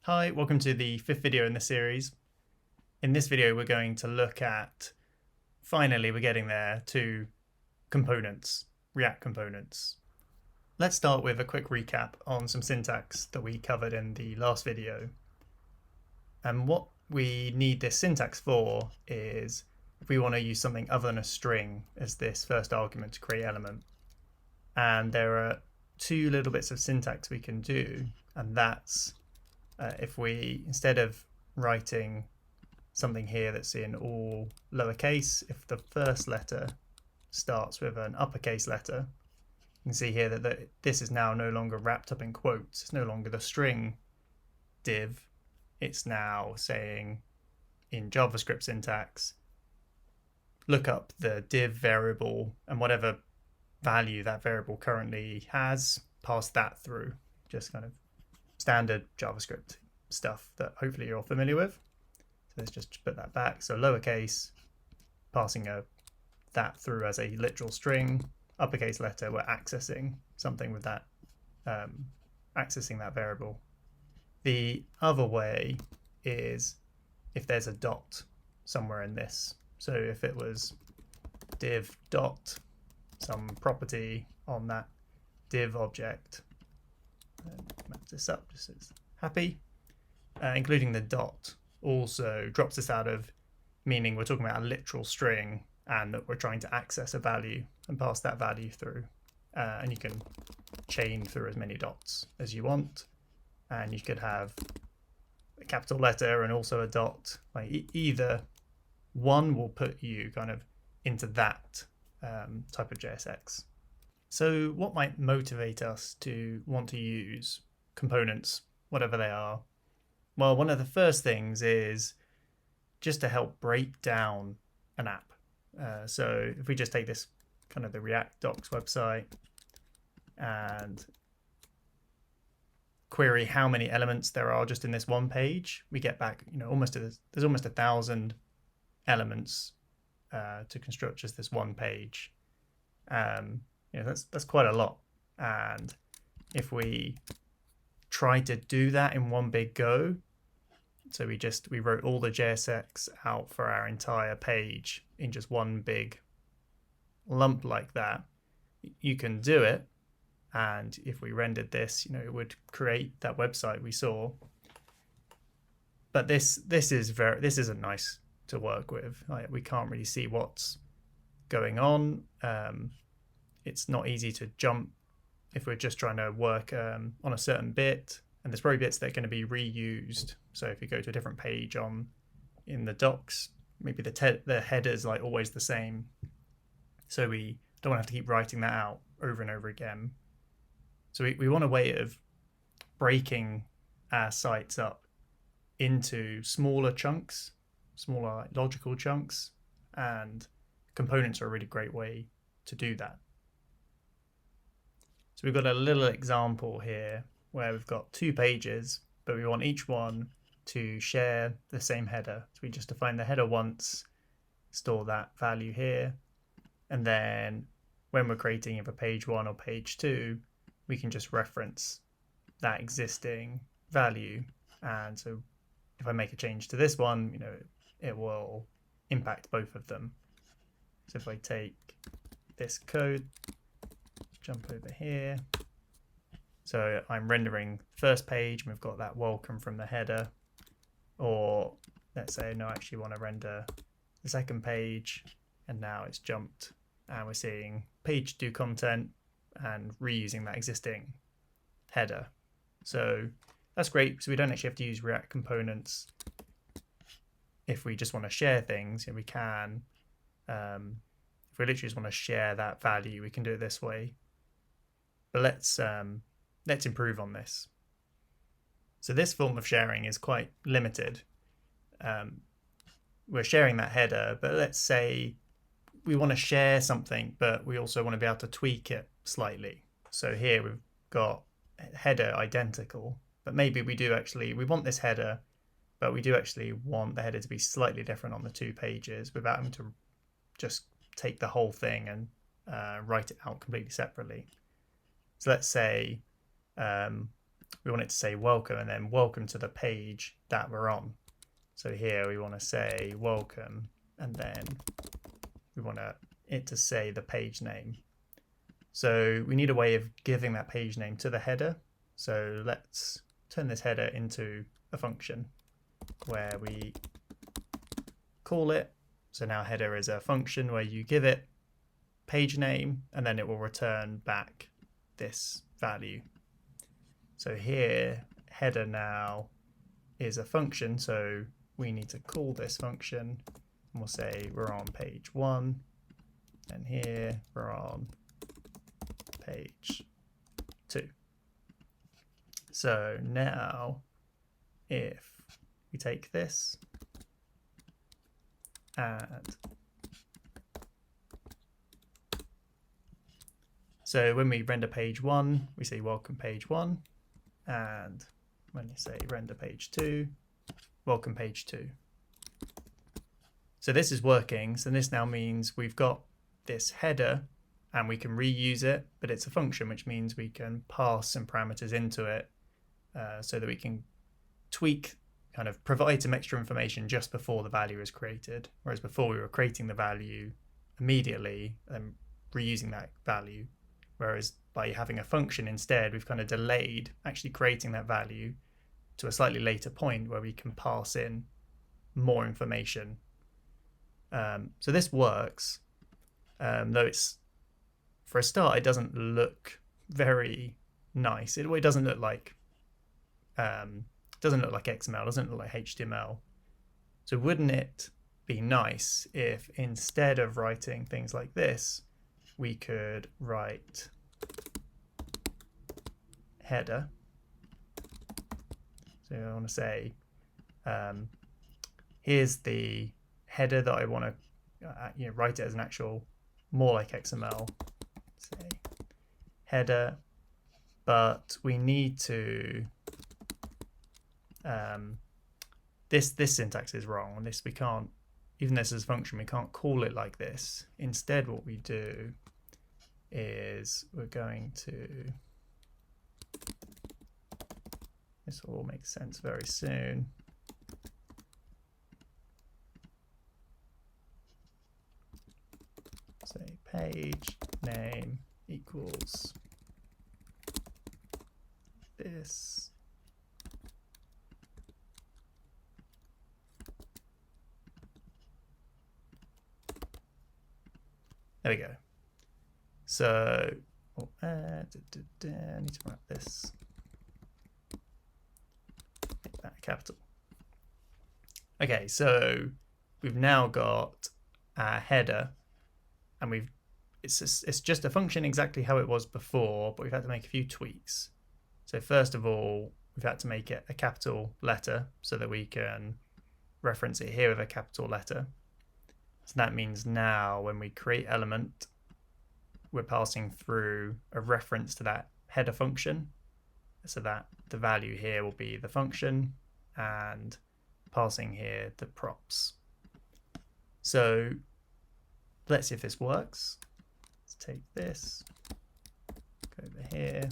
Hi, welcome to the fifth video in the series. In this video, we're going to look at, finally, we're getting there, to components, React components. Let's start with a quick recap on some syntax that we covered in the last video. And what we need this syntax for is if we want to use something other than a string as this first argument to create element. And there are two little bits of syntax we can do, and that's if we, instead of writing something here that's in all lowercase, if the first letter starts with an uppercase letter, you can see here that this is now no longer wrapped up in quotes. It's no longer the string div. It's now saying in JavaScript syntax, look up the div variable and whatever value that variable currently has, pass that through. Just kind of standard JavaScript stuff that hopefully you're all familiar with. So let's just put that back. So lowercase, passing that through as a literal string, uppercase letter, we're accessing something with that, accessing that variable. The other way is if there's a dot somewhere in this. So if it was div dot, some property on that div object, map this up just so it's happy, including the dot also drops this out of, meaning we're talking about a literal string and that we're trying to access a value and pass that value through, and you can chain through as many dots as you want, and you could have a capital letter and also a dot. Like either one will put you kind of into that type of JSX. So what might motivate us to want to use components, whatever they are? Well, one of the first things is just to help break down an app. So if we just take this kind of the React docs website and query how many elements there are just in this one page, we get back, there's almost 1,000 elements to construct just this one page. That's quite a lot. And if we try to do that in one big go, so we wrote all the JSX out for our entire page in just one big lump like that, you can do it. And if we rendered this, it would create that website we saw. But this isn't nice to work with. We can't really see what's going on. It's not easy to jump if we're just trying to work on a certain bit, and there's probably bits that are going to be reused. So if you go to a different page in the docs, maybe the header's like always the same. So we don't want to have to keep writing that out over and over again. So we want a way of breaking our sites up into smaller chunks, smaller logical chunks, and components are a really great way to do that. So we've got a little example here where we've got two pages, but we want each one to share the same header. So we just define the header once, store that value here, and then when we're creating either page 1 or page 2, we can just reference that existing value. And so if I make a change to this one, it will impact both of them. So if I take this code, jump over here. So I'm rendering first page, and we've got that welcome from the header. Or let's say, no, I actually want to render the second page, and now it's jumped, and we're seeing page 2 content and reusing that existing header. So that's great. So we don't actually have to use React components. If we just want to share things, we can. If we literally just want to share that value, we can do it this way. But let's improve on this. So this form of sharing is quite limited. We're sharing that header, but let's say we want to share something, but we also want to be able to tweak it slightly. So here we've got header identical, but maybe we want this header, but we do actually want the header to be slightly different on the two pages without having to just take the whole thing and write it out completely separately. So let's say we want it to say welcome and then welcome to the page that we're on. So here we want to say welcome, and then we want it to say the page name. So we need a way of giving that page name to the header. So let's turn this header into a function where we call it. So now header is a function where you give it page name and then it will return back this value. So here header now is a function, so we need to call this function and we'll say we're on page 1, and here we're on page 2. So now if we take this and so when we render page 1, we say welcome page 1, and when you say render page 2, welcome page 2. So this is working. So this now means we've got this header and we can reuse it, but it's a function, which means we can pass some parameters into it so that we can tweak, kind of provide some extra information just before the value is created. Whereas before we were creating the value immediately and reusing that value. Whereas by having a function instead, we've kind of delayed actually creating that value to a slightly later point where we can pass in more information. So this works, though it's, for a start, it doesn't look very nice. It doesn't look like XML, doesn't look like HTML. So wouldn't it be nice if instead of writing things like this, we could write header. So I want to say, here's the header that I want to write it as an actual, more like XML. Say header, but we need to this syntax is wrong. And this we can't, even this is a function, we can't call it like this. Instead, what we do is we're going to, this will all make sense very soon. Say page name equals this. There we go. So I need to write this. Make that capital. Okay, so we've now got our header, and it's just a function exactly how it was before, but we've had to make a few tweaks. So first of all, we've had to make it a capital letter so that we can reference it here with a capital letter. So that means now when we create element, we're passing through a reference to that header function, so that the value here will be the function and passing here the props. So let's see if this works. Let's take this, go over here,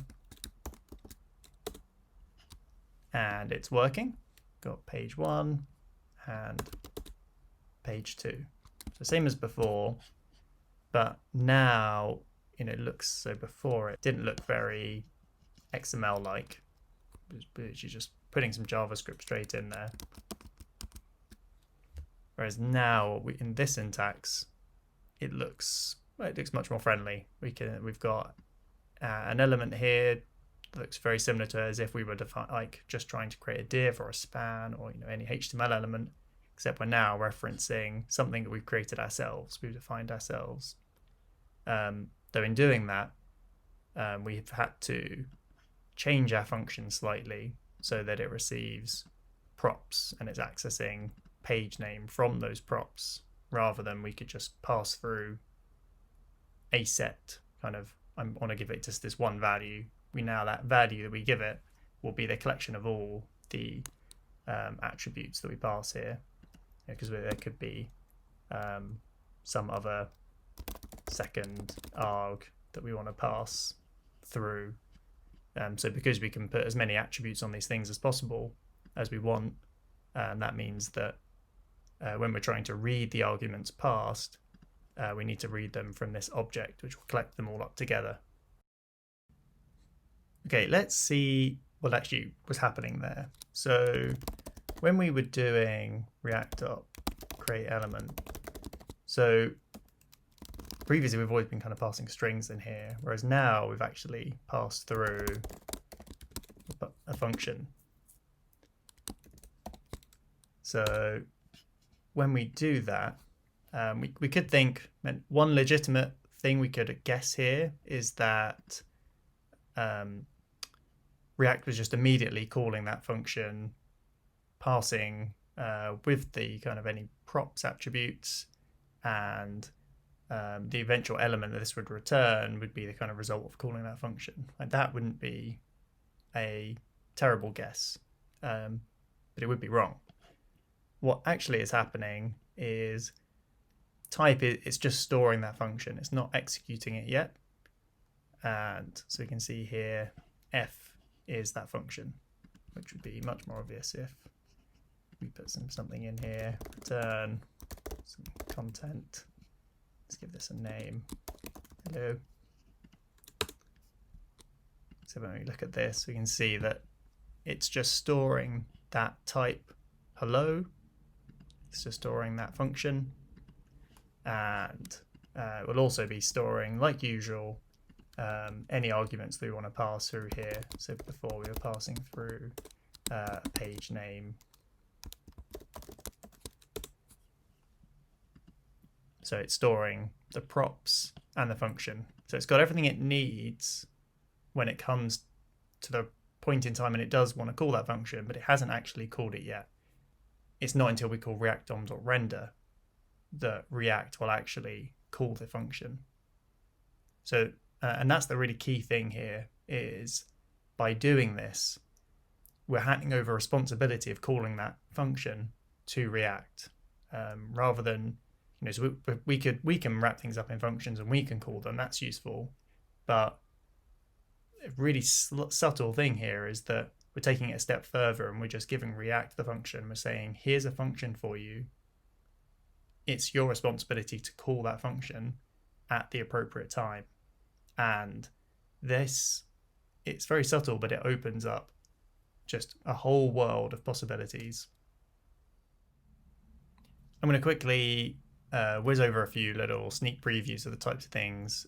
and it's working. Got page 1 and page 2. So same as before, but now it looks, so before it didn't look very XML-like. It was literally just putting some JavaScript straight in there. Whereas now in this syntax, it looks much more friendly. We've got an element here that looks very similar to as if we were just trying to create a div or a span or any HTML element, except we're now referencing something that we've created ourselves, we've defined ourselves. Though in doing that, we've had to change our function slightly so that it receives props and it's accessing page name from those props, rather than we could just pass through a set kind of, I want to give it just this one value. That value that we give it will be the collection of all the attributes that we pass here, because there could be some other second arg that we want to pass through So because we can put as many attributes on these things as possible as we want, that means that when we're trying to read the arguments passed, we need to read them from this object, which will collect them all up together. Okay, let's see what actually was happening there. So when we were doing react.createElement, so previously we've always been kind of passing strings in here, whereas now we've actually passed through a function. So when we do that, we could think, one legitimate thing we could guess here is that React was just immediately calling that function, passing with the kind of any props attributes, and the eventual element that this would return would be the kind of result of calling that function. Like, that wouldn't be a terrible guess, but it would be wrong. What actually is happening is type it's just storing that function. It's not executing it yet. And so we can see here f is that function, which would be much more obvious if we put something in here, return some content. Let's give this a name. Hello. So when we look at this, we can see that it's just storing that type hello. It's just storing that function. And it will also be storing, like usual, any arguments that we want to pass through here. So before we were passing through a page name. So it's storing the props and the function. So it's got everything it needs when it comes to the point in time and it does want to call that function, but it hasn't actually called it yet. It's not until we call react.dom.render that React will actually call the function. So, and that's the really key thing here, is by doing this, we're handing over responsibility of calling that function to React, rather than, so we can wrap things up in functions and we can call them. That's useful, but a really subtle thing here is that we're taking it a step further and we're just giving React the function. We're saying, here's a function for you. It's your responsibility to call that function at the appropriate time. And this, it's very subtle, but it opens up just a whole world of possibilities. I'm going to quickly whiz over a few little sneak previews of the types of things,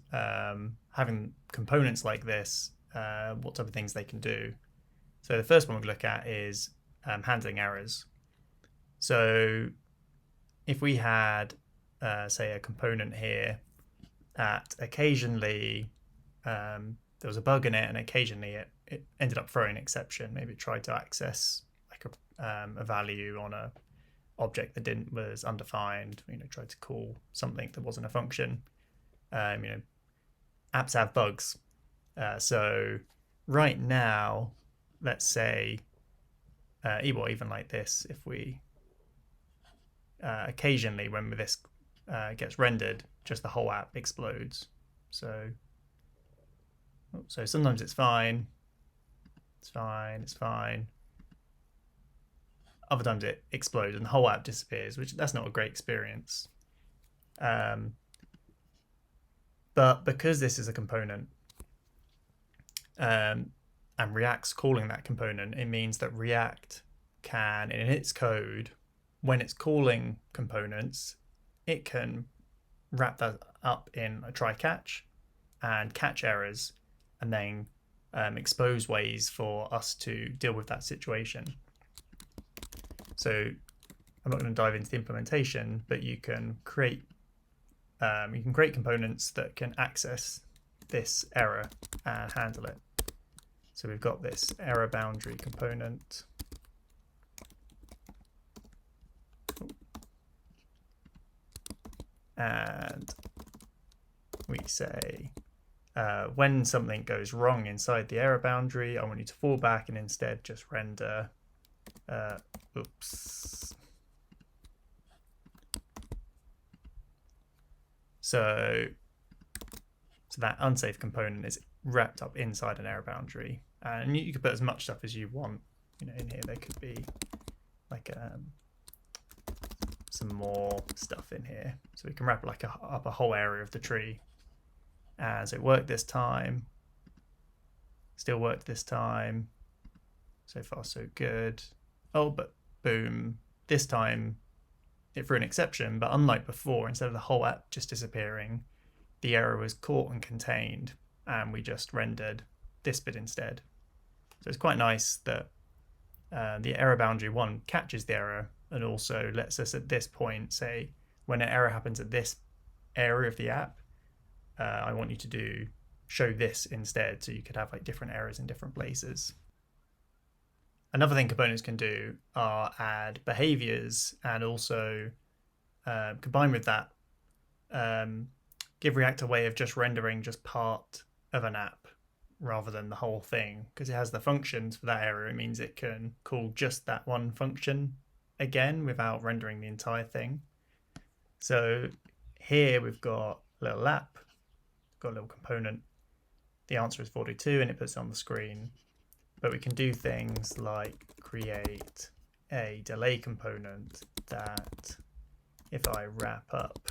having components like this, what type of things they can do. So the first one we'll look at is handling errors. So if we had, say, a component here that occasionally there was a bug in it and occasionally it ended up throwing an exception. Maybe it tried to access like a value on a object that was undefined, tried to call something that wasn't a function. Apps have bugs. So right now, let's say, even like this, if we occasionally when this gets rendered, just the whole app explodes. So sometimes it's fine. It's fine. Other times it explodes and the whole app disappears, which that's not a great experience. But because this is a component and React's calling that component, it means that React can, in its code, when it's calling components, it can wrap that up in a try-catch and catch errors and then expose ways for us to deal with that situation. So I'm not going to dive into the implementation, but you can create components that can access this error and handle it. So we've got this error boundary component. And we say, when something goes wrong inside the error boundary, I want you to fall back and instead just render, oops. So that unsafe component is wrapped up inside an error boundary. And you could put as much stuff as you want. You know, in here there could be like some more stuff in here, so we can wrap like up a whole area of the tree. As it worked this time, still worked this time. So far so good. Oh, but boom, this time it threw an exception, but unlike before, instead of the whole app just disappearing, the error was caught and contained, and we just rendered this bit instead. So it's quite nice that the error boundary 1 catches the error and also lets us at this point say, when an error happens at this area of the app, I want you to show this instead, so you could have like different errors in different places. Another thing components can do are add behaviors, and also combined with that, give React a way of just rendering just part of an app rather than the whole thing. Because it has the functions for that area, it means it can call just that one function again without rendering the entire thing. So here we've got a little app, got a little component. The answer is 42 and it puts it on the screen. But we can do things like create a delay component that if I wrap up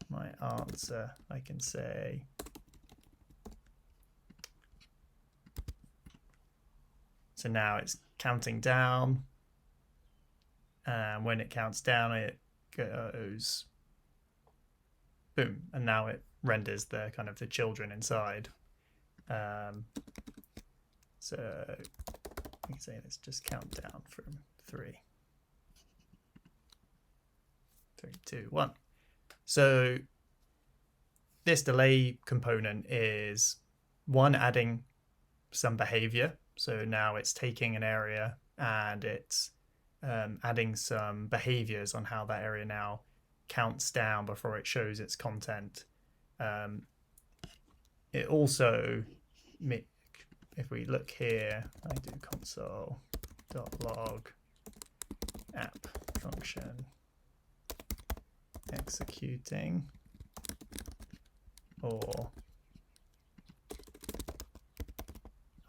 my answer, I can say so now it's counting down, and when it counts down it goes boom, and now it renders the kind of the children inside. So we can say let's just count down from 3, 2, 1. So this delay component is one, adding some behavior. So now it's taking an area and it's adding some behaviors on how that area now counts down before it shows its content. It also, if we look here, I do console.log app function executing, or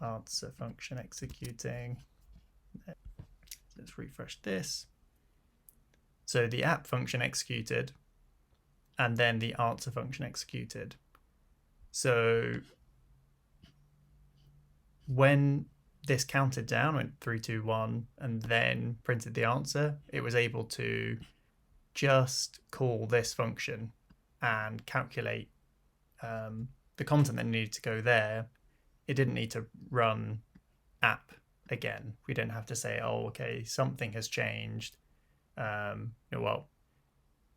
answer function executing. Let's refresh this. So the app function executed, and then the answer function executed. So when this counted down, went 3, 2, 1, and then printed the answer, it was able to just call this function and calculate the content that needed to go there. It didn't need to run app again. We didn't have to say, oh, okay, something has changed. Well,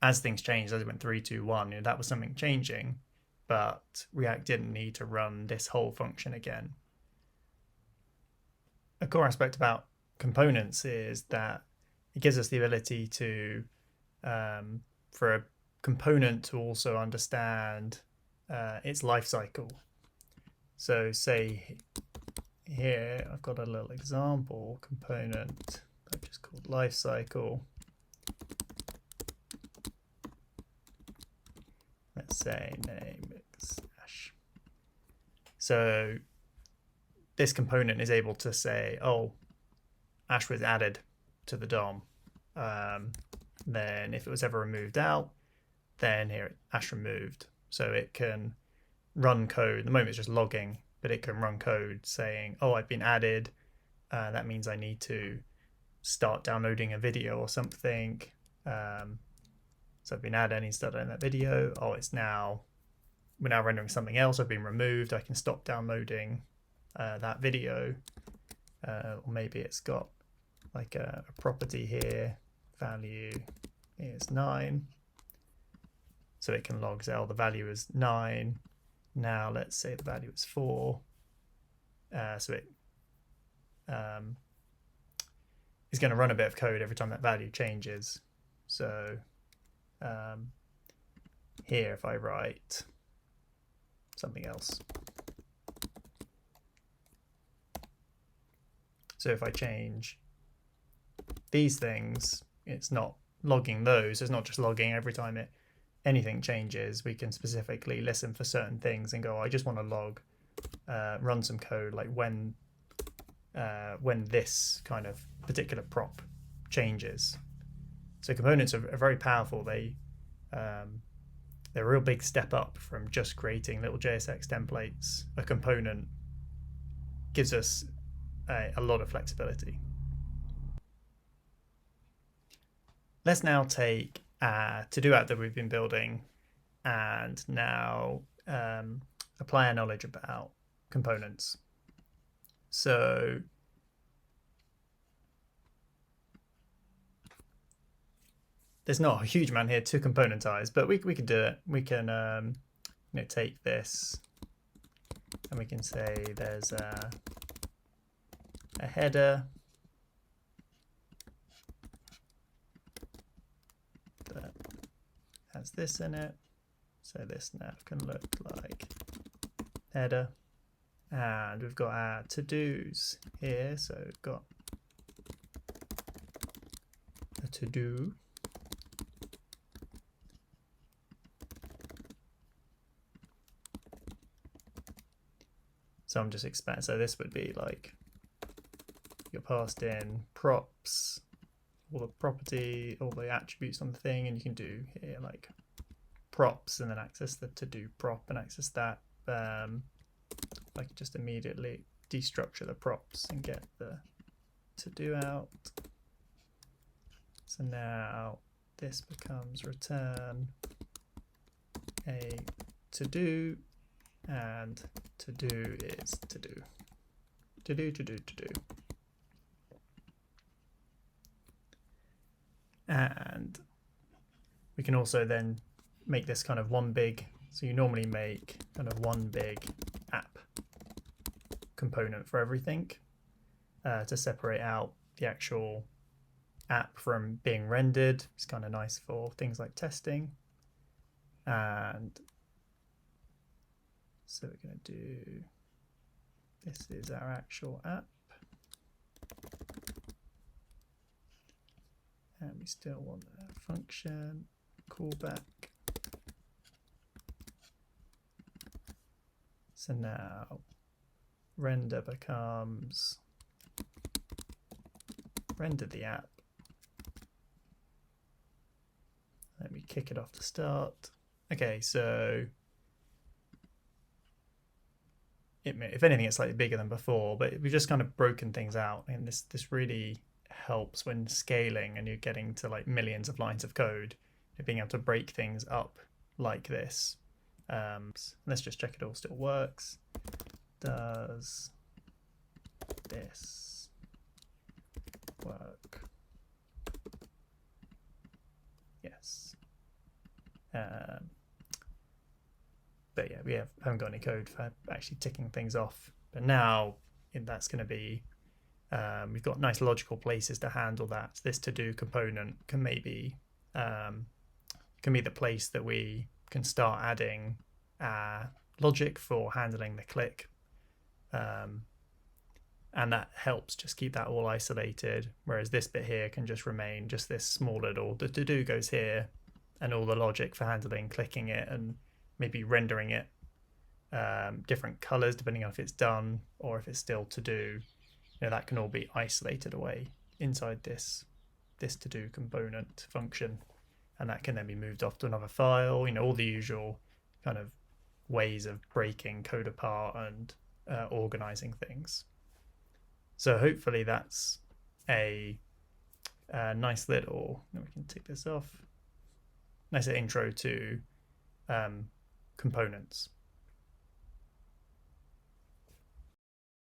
as things changed, as it went 3, 2, 1, that was something changing, but React didn't need to run this whole function again. A core aspect about components is that it gives us the ability to, for a component to also understand its life cycle. So say here, I've got a little example component I've just called life cycle. Let's say name is Ash. So this component is able to say, oh, Ash was added to the DOM. Then if it was ever removed out, then here, Ash removed. So it can run code. At the moment it's just logging, but it can run code saying, oh, I've been added. That means I need to start downloading a video or something. So I've been added, I need to start downloading that video. Oh, we're now rendering something else. I've been removed. I can stop downloading that video. Or maybe it's got like a property here, value is 9. So it can log, say, oh, the value is 9. Now let's say the value is 4. So it is going to run a bit of code every time that value changes. So here, if I write something else, so if I change these things, it's not logging those. It's not just logging every time anything changes. We can specifically listen for certain things and go, oh, I just want to log run some code like when this kind of particular prop changes. So components are very powerful. They're a real big step up from just creating little JSX templates. A component gives us a lot of flexibility. Let's now take a to-do app that we've been building and now apply our knowledge about components. So there's not a huge amount here to componentize, but we can do it. We can take this and we can say there's a header that has this in it. So this nav can look like header. And we've got our to-dos here. So we've got a to-do. So I'm just expanding. So this would be like you're passed in props, all the property, all the attributes on the thing, and you can do here like props and then access the to-do prop and access that. I can just immediately destructure the props and get the to-do out. So now this becomes return a to-do, and to-do is to-do. To-do, to-do, to-do. And we can also then make this kind of one big, so you normally make kind of one big app component for everything to separate out the actual app from being rendered. It's kind of nice for things like testing. And so we're going to do, this is our actual app. And we still want a function, callback. So now render becomes render the app. Let me kick it off to start. Okay, so if anything, it's slightly bigger than before, but we've just kind of broken things out, and this really helps when scaling and you're getting to like millions of lines of code. Being able to break things up like this. Let's just check it all still works. Does this work? Yes. But yeah, we haven't got any code for actually ticking things off. But now that's going to be, we've got nice logical places to handle that. This to-do component can maybe can be the place that we can start adding logic for handling the click. And that helps just keep that all isolated, whereas this bit here can just remain just this small little, the to-do goes here, and all the logic for handling clicking it and maybe rendering it different colors depending on if it's done or if it's still to do. That can all be isolated away inside this to-do component function, and that can then be moved off to another file. All the usual kind of ways of breaking code apart and organizing things. So hopefully that's a nice little, we can tick this off, nice intro to components.